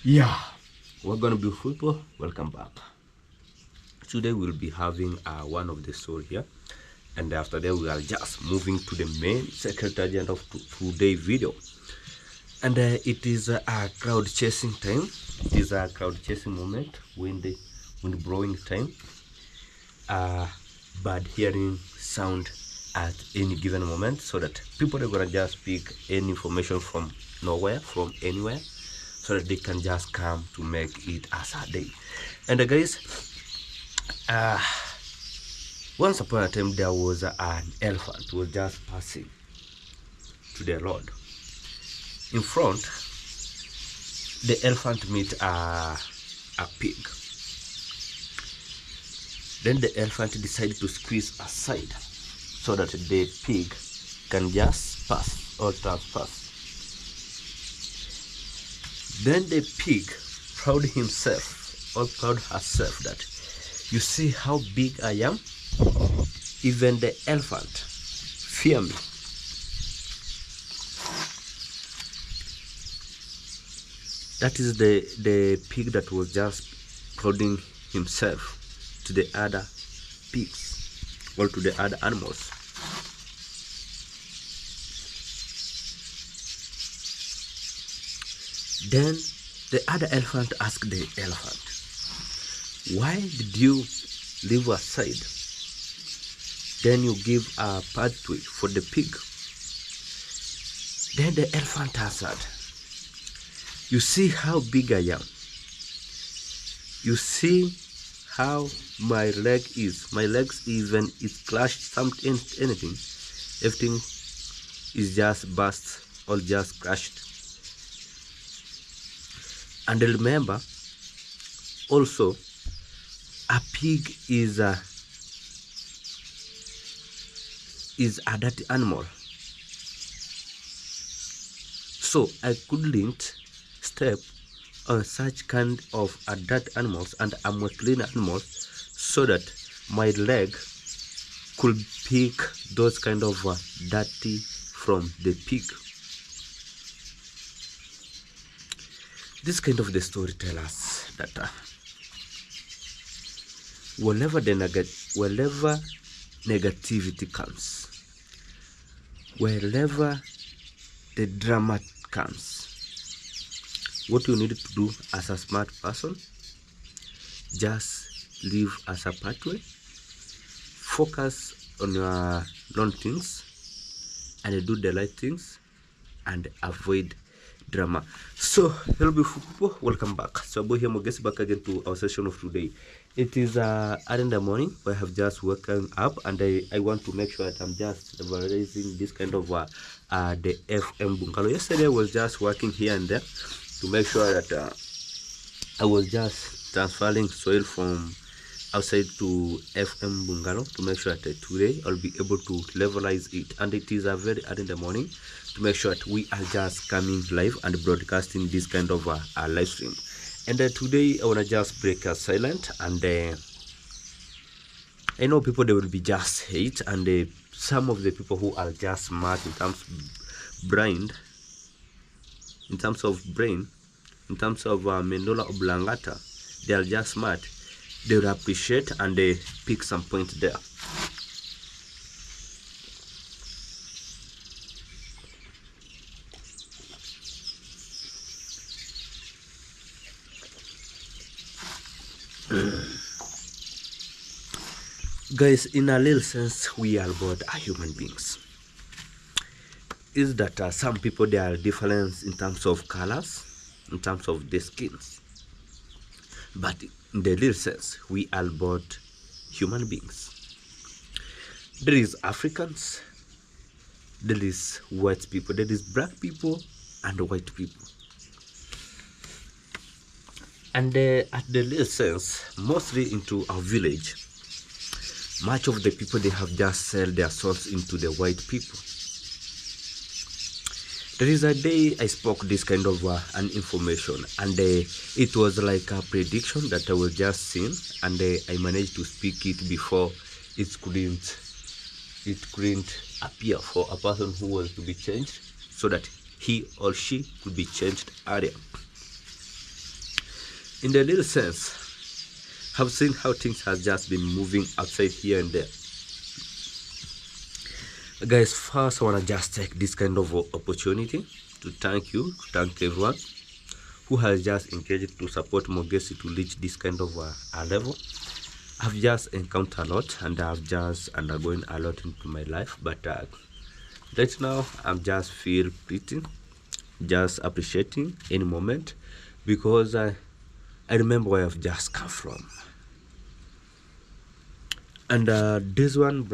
Yeah, we're gonna be football. Welcome back. Today we'll be having one of the story here, and after that we are just moving to the main secretariat of today video, and it is a crowd chasing time. It is a crowd chasing moment when the blowing time. Bird hearing sound at any given moment, so that people are gonna just pick any information from nowhere, from anywhere, so that they can just come to make it as a day. And guys, once upon a time there was an elephant who was just passing to the road. In front, the elephant meet a pig. Then the elephant decided to squeeze aside so that the pig can just pass or transpass. Then the pig proud himself or proud herself that, you see how big I am? Even the elephant fear me. That is the pig that was just prouding himself to the other pigs or to the other animals. Then the other elephant asked the elephant, why did you leave aside? Then you give a pathway for the pig. Then the elephant answered, you see how big I am. You see how my leg is. My legs, even it's clashed something, anything, everything is just burst or just crushed. And remember, also, a pig is a dirty animal. So I couldn't step on such kind of a dirty animals, and I'm a clean animal, so that my leg could pick those kind of dirty from the pig. This kind of the story tell us that whenever negativity comes, wherever the drama comes, what you need to do as a smart person, just live as a pathway, focus on your non things and do the right things and avoid drama. So hello people, welcome back. So boy here get back again to our session of today. It is early in the morning. I have just woken up and I want to make sure that I'm just raising this kind of the FM bungalow. Yesterday I was just working here and there to make sure that I was just transferring soil from outside to FM bungalow to make sure that today I'll be able to levelize it. And it is a very early in the morning to make sure that we are just coming live and broadcasting this kind of a live stream. And today I want to just break silent, and I know people, they will be just hate, and some of the people who are just smart in terms brain, in terms of medulla oblongata, they are just smart. They will appreciate and they pick some point there. Guys, in a little sense, we are both human beings. Is that some people, they are different in terms of colors, in terms of the skins, but in the real sense, we are both human beings. There is Africans, there is white people, there is black people and white people. And at the real sense, mostly into our village, much of the people, they have just sold their souls into the white people. There is a day I spoke this kind of an information, and it was like a prediction that I was just seeing, and I managed to speak it before it couldn't appear for a person who was to be changed, so that he or she could be changed earlier. in the little sense, I've seen how things have just been moving outside here and there. Guys, first I want to just take this kind of opportunity to thank everyone who has just engaged to support Mogesi to reach this kind of a level. I've just encountered a lot and I've just undergone a lot into my life, but right now I'm just feel pretty, just appreciating any moment, because I remember where I've just come from. And this one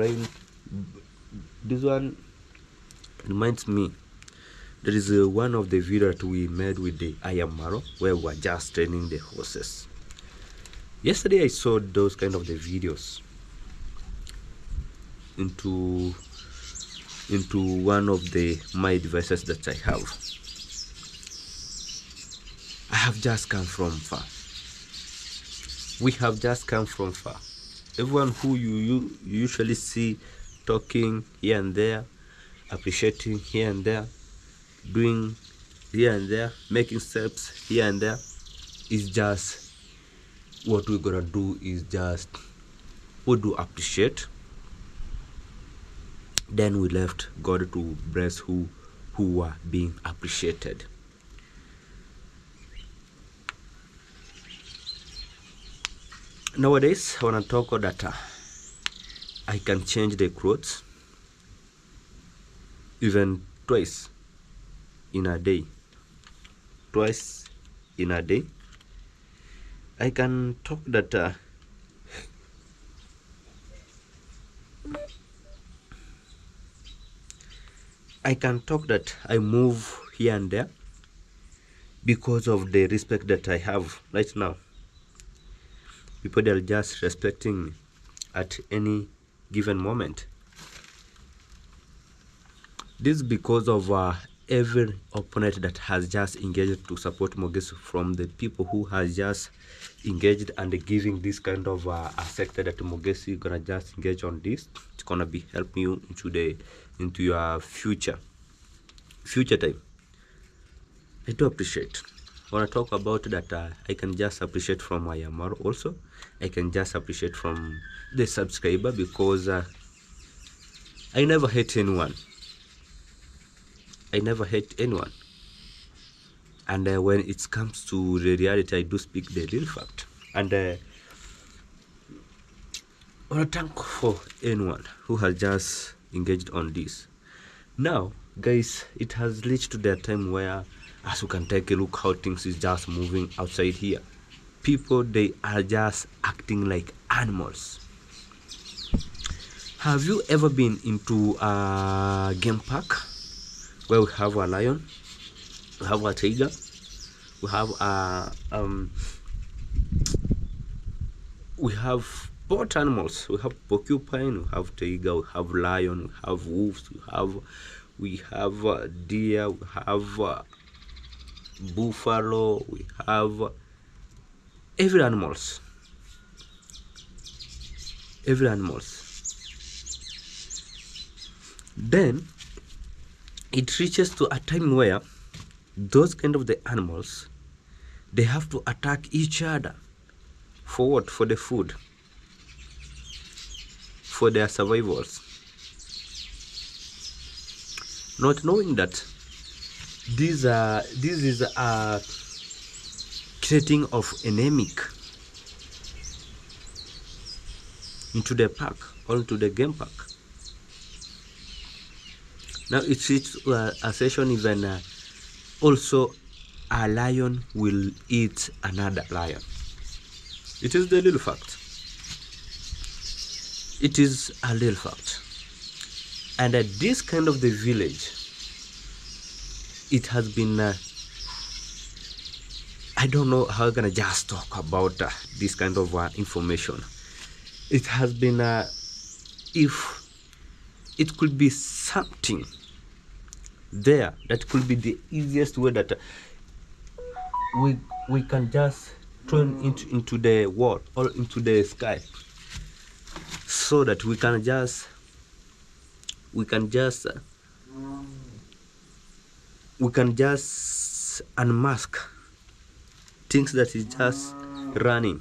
reminds me, there is one of the video that we made with the Ayamaro where we were just training the horses. Yesterday I saw those kind of the videos into one of my devices that I have. I have just come from far. We have just come from far. Everyone who you usually see talking here and there, appreciating here and there, doing here and there, making steps here and there, is just what we're gonna do is just we do appreciate. Then we left God to bless who were being appreciated. Nowadays, I want to talk that I can change the clothes even twice in a day. Twice in a day. I can talk that I move here and there because of the respect that I have right now. People are just respecting me at any given moment. This is because of every opponent that has just engaged to support Mogesi, from the people who has just engaged and giving this kind of a sector that Mogesi gonna just engage on this. It's gonna be helping you into your future time. I do appreciate. I want to talk about that I can just appreciate from Ayamaro also. I can just appreciate from the subscriber, because I never hate anyone. And when it comes to the reality, I do speak the real fact. And I want to thank for anyone who has just engaged on this. Now, guys, it has reached to that time where, as you can take a look how things is just moving outside here. People, they are just acting like animals. Have you ever been into a game park where we have a lion, we have a tiger, we have we have both animals. We have porcupine, we have tiger, we have lion, we have wolves, we have deer, we have buffalo, we have every animals. Then it reaches to a time where those kind of the animals, they have to attack each other. For what? For the food, for their survivals, not knowing that this is a creating of endemic into the park or into the game park. Now it reached a session even also a lion will eat another lion. It is the little fact. It is a little fact. And at this kind of the village, it has been I don't know how I'm gonna just talk about this kind of information. It has been if it could be something there that could be the easiest way that we can just turn into the world or into the sky, so that we can just unmask things that is just running,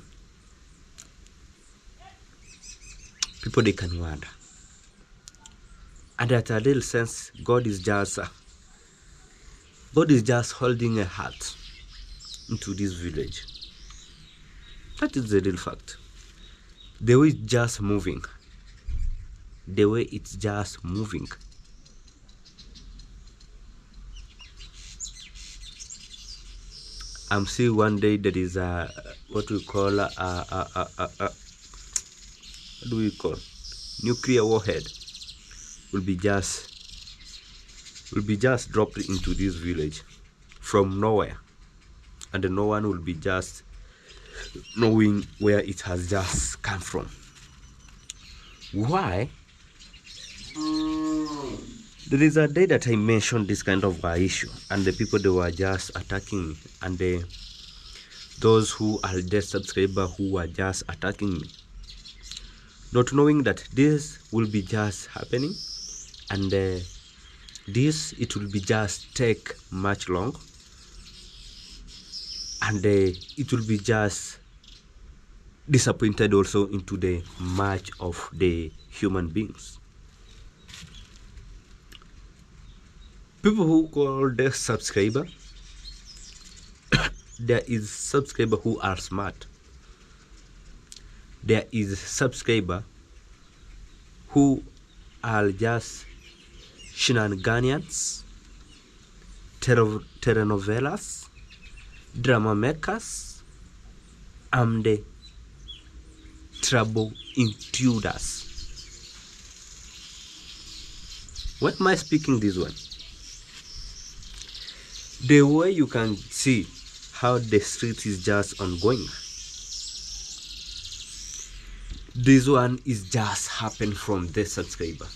people they can wonder. And at a little sense, God is just holding a heart into this village. That is the real fact. The way it's just moving. The way it's just moving. I'm seeing one day there is what we call what do we call nuclear warhead will be just dropped into this village from nowhere, and no one will be just knowing where it has just come from. Why? There is a day that I mentioned this kind of issue, and the people they were just attacking me, and those who are just subscribers who were just attacking me, not knowing that this will be just happening, and this it will be just take much long, and it will be just disappointed also into the much of the human beings. People who call the subscriber, there is subscriber who are smart. There is subscriber who are just shenanigans, telenovelas, drama makers, and the trouble intruders. Why am I speaking this one? The way you can see how the street is just ongoing. This one is just happened from the subscriber.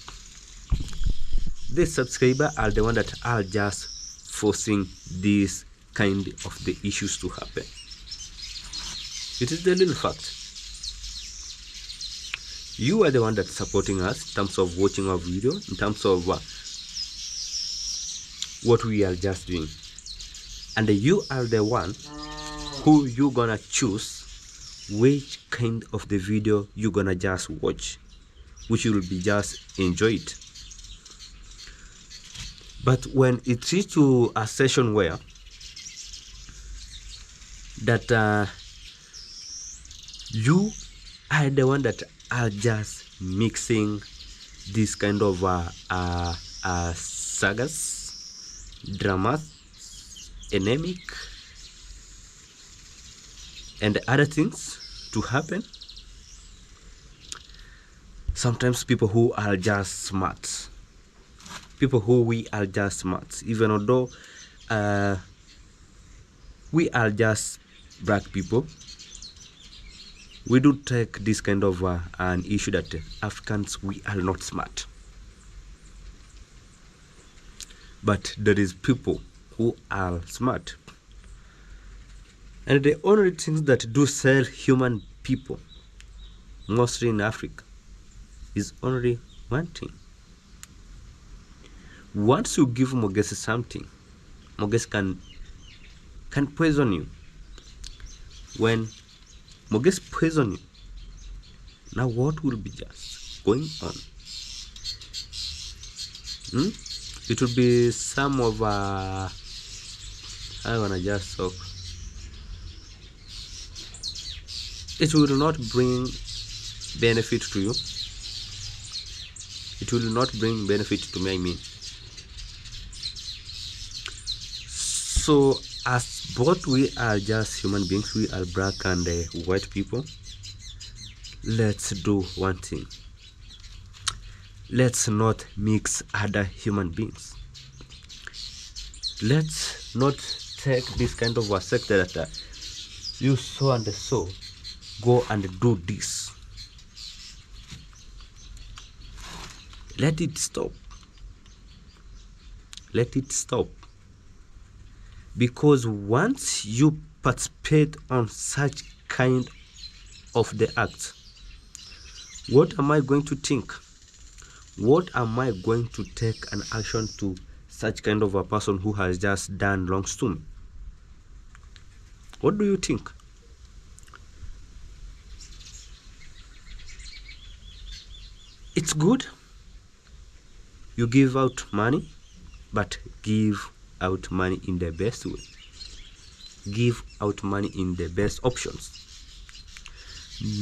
The subscriber are the one that are just forcing this kind of the issues to happen. It is the little fact. You are the one that's supporting us in terms of watching our video, in terms of what we are just doing. And you are the one who you gonna choose which kind of the video you gonna just watch, which you will be just enjoy it. But when it reaches to a session where that you are the one that are just mixing this kind of sagas, dramas, anemic, and other things to happen. Sometimes people who are just smart, people who we are just smart, even although we are just black people, we do take this kind of an issue that Africans, we are not smart. But there is people who are smart. And the only things that do sell human people, mostly in Africa, is only one thing. Once you give Mogesi something, Mogesi can poison you. When Mogesi poison you, now what will be just going on? It will be some of I wanna just talk. It will not bring benefit to you. It will not bring benefit to me, I mean. So as both we are just human beings, we are black and white people, let's do one thing. Let's not mix other human beings. Let's not take this kind of a sector that you so and so go and do this. Let it stop. Let it stop. Because once you participate on such kind of the act, what am I going to think? What am I going to take an action to such kind of a person who has just done wrongs to me? What do you think? It's good you give out money, but give out money in the best way. Give out money in the best options.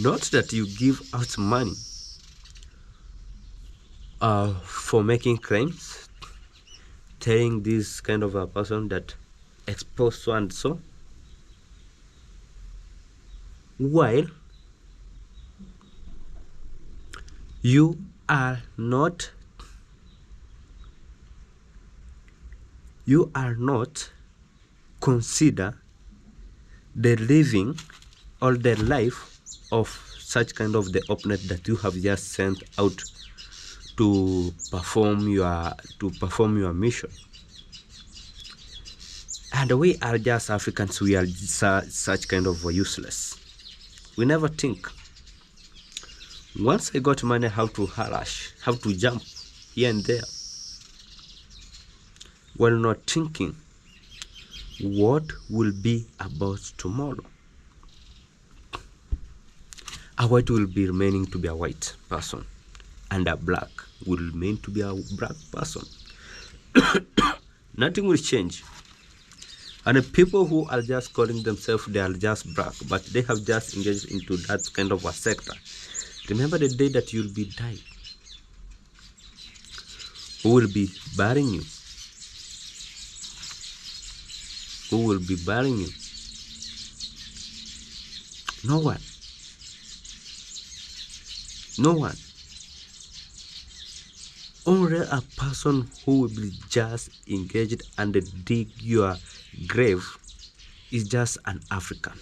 Not that you give out money for making claims, telling this kind of a person that expose so and so, while you are not consider the living or the life of such kind of the opponent that you have just sent out to perform your mission. And we are just Africans, we are such kind of useless. We never think. Once I got money, how to harass, how to jump here and there, while not thinking what will be about tomorrow. A white will be remaining to be a white person, and a black will remain to be a black person. Nothing will change. And the people who are just calling themselves they are just black, but they have just engaged into that kind of a sector, remember the day that you'll be dying. Who will be burying you? Who will be burying you? No one. No one. Only a person who will be just engaged and dig your grave is just an African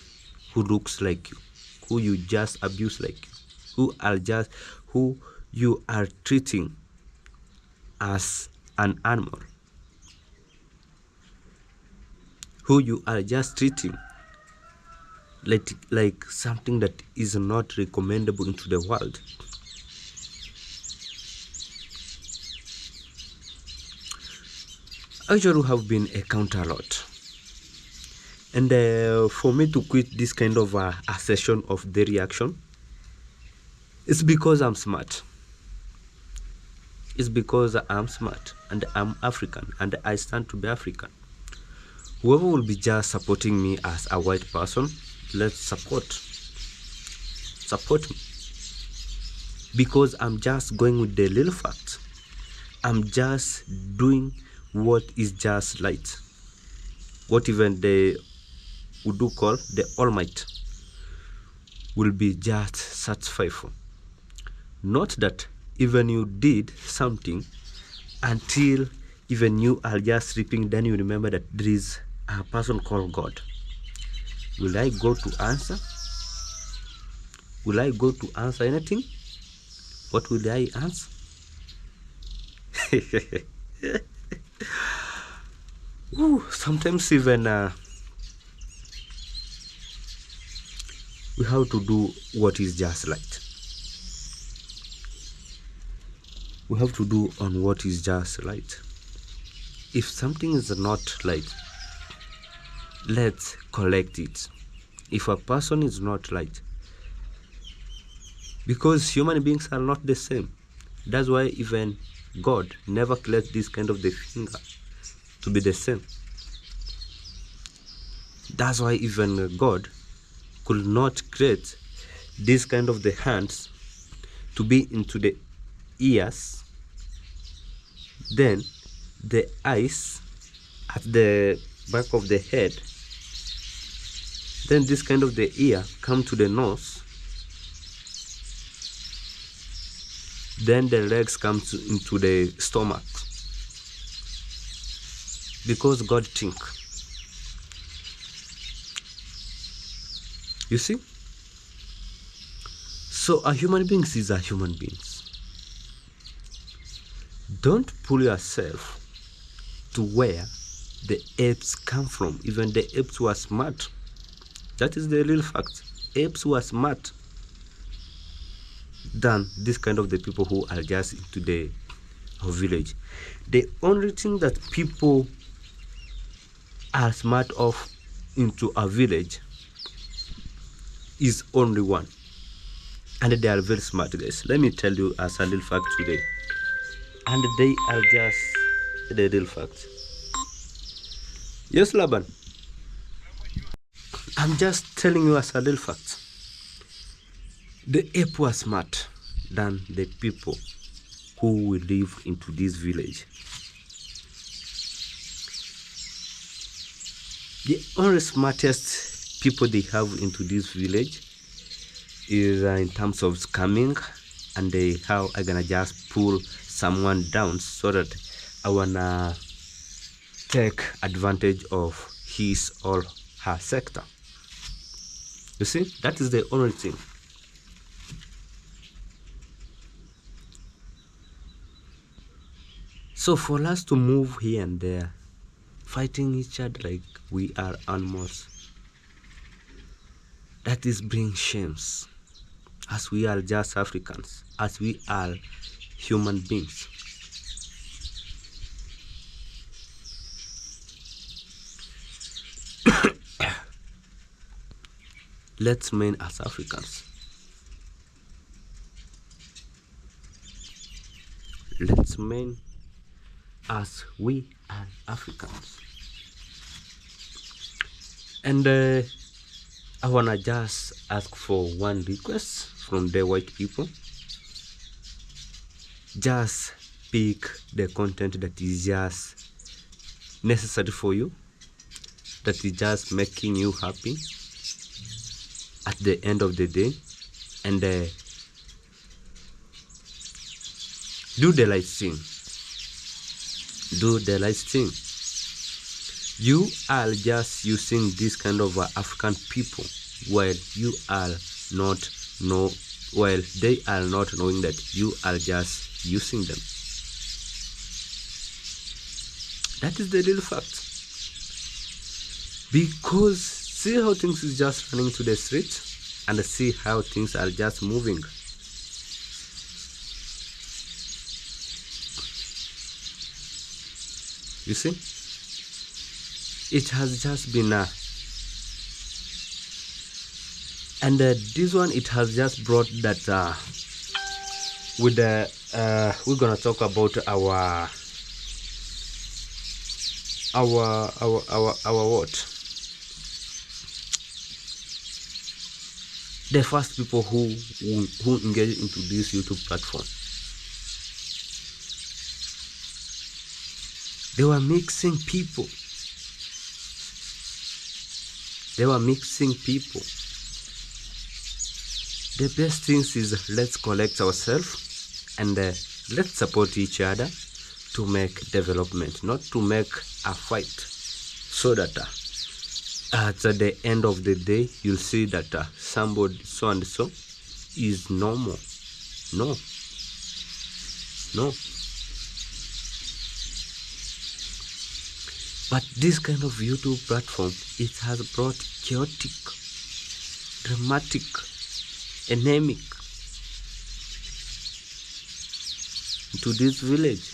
who looks like you, who you just abuse like you, who you are treating as an animal, who you are just treating like something that is not recommendable into the world. Actually, have been encountered a lot, and for me to quit this kind of a session of the reaction, it's because I'm smart. It's because I'm smart and I'm African and I stand to be African. Whoever will be just supporting me as a white person, let's support me, because I'm just going with the little facts. I'm just doing what is just right, what even the would do call the Almighty will be just satisfied for. Not that even you did something until even you are just sleeping, then you remember that there is a person called God. Will I go to answer? Will I go to answer anything? What will I answer? Ooh, sometimes even we have to do what is just right. We have to do on what is just right. If something is not right, let's correct it. If a person is not right, because human beings are not the same. That's why even God never created this kind of the finger to be the same. That's why even God could not create this kind of the hands to be into the ears, then the eyes at the back of the head, then this kind of the ear come to the nose, then the legs come into the stomach, because God think. You see? So a human being is a human being. Don't pull yourself to where the apes come from. Even the apes were smart. That is the real fact. Apes were smart than this kind of the people who are just into the village. The only thing that people are smart of into a village is only one, and they are very smart, guys. Let me tell you as a little fact today, and they are just the real facts. Yes, Laban, I'm just telling you as a little fact. The ape was smart than the people who will live into this village. The only smartest people they have into this village is in terms of scamming, and how I gonna just pull someone down so that I wanna take advantage of his or her sector. You see, that is the only thing. So for us to move here and there, fighting each other like we are animals, that is bring shames, as we are just Africans, as we are human beings. Let's remain as Africans. Let's remain as we are Africans. And I wanna just ask for one request from the white people. Just pick the content that is just necessary for you, that is just making you happy at the end of the day, and do the right thing. Do the right thing. You are just using this kind of African people while you are not while they are not knowing that you are just using them. That is the real fact. Because see how things is just running to the streets, and see how things are just moving. You see, it has just been and this one, it has just brought that with the we're gonna talk about our what, the first people who engage into this YouTube platform. They were mixing people. They were mixing people. The best things is let's collect ourselves and let's support each other to make development, not to make a fight, so that at the end of the day you'll see that somebody so and so is normal. No. But this kind of YouTube platform, it has brought chaotic, dramatic, anemic to this village.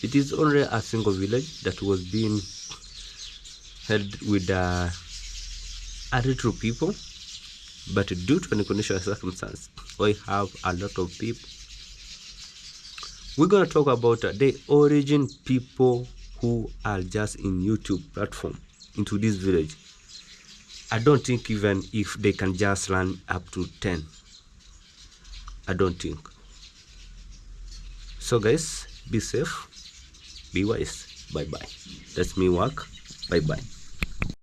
It is only a single village that was being held with a little people, but due to an conditional circumstance, we have a lot of people. We're gonna talk about the origin people who are just in YouTube platform into this village. I don't think even if they can just run up to 10. I don't think. So guys, be safe, be wise. Bye bye. That's me work. Bye bye.